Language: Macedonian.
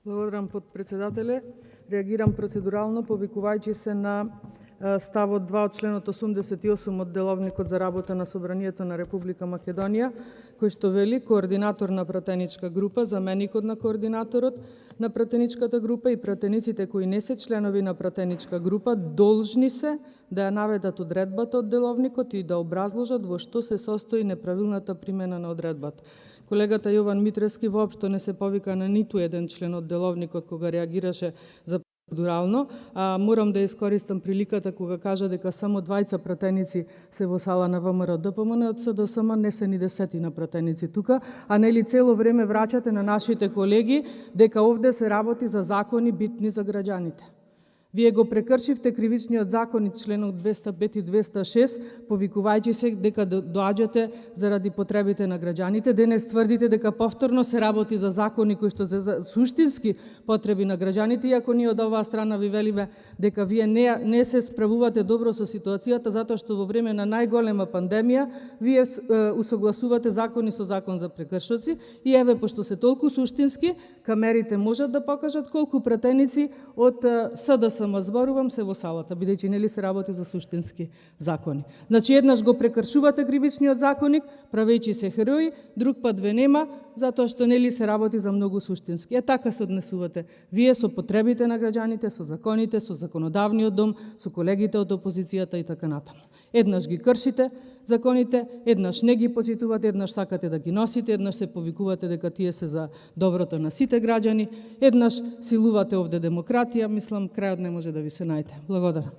Благодарам, подпредседателе. Реагирам процедурално, повикувајќи се на ставот 2 од членот 88 од Деловникот за работа на Собранието на Република Македонија, кој што вели координатор на пратеничка група, заменикот на координаторот на пратеничката група и пратениците кои не се членови на пратеничка група должни се да ја наведат одредбата од Деловникот и да образложат во што се состои неправилната примена на одредбата. Колегата Јован Митревски воопшто не се повика на ниту еден член од Деловникот кога реагираше за процедурално. Морам да искористам приликата кога кажа дека само двајца пратеници се во сала на ВМРО ДПМН од СДСМ, не се ни десетина пратеници тука, а нели цело време враќате на нашите колеги дека овде се работи за закони битни за граѓаните. Вие го прекршивте кривичниот закон и членот 205 и 206, повикувајќи се дека доаѓате заради потребите на граѓаните. Денес тврдите дека повторно се работи за закони кои што се за суштински потреби на граѓаните, иако ние од оваа страна ви велиме дека вие не се справувате добро со ситуацијата, затоа што во време на најголема пандемија вие усогласувате закони со закон за прекршоци и еве, пошто се толку суштински, камерите можат да покажат колку пратеници од СДСМ зборувам се во салата, бидејќи нели се работи за суштински закони. Значи, еднаш го прекршувате кривичниот законник, правејќи се херои, друг пат ве нема, затоа што нели се работи за многу суштински. Така се однесувате вие со потребите на граѓаните, со законите, со законодавниот дом, со колегите од опозицијата и така натаму. Еднаш ги кршите законите, еднаш не ги почитувате, еднаш сакате да ги носите, еднаш се повикувате дека тие се за доброто на сите граѓани, еднаш силувате овде демократија, мислам крајот не може да ви се најде. Благодарам.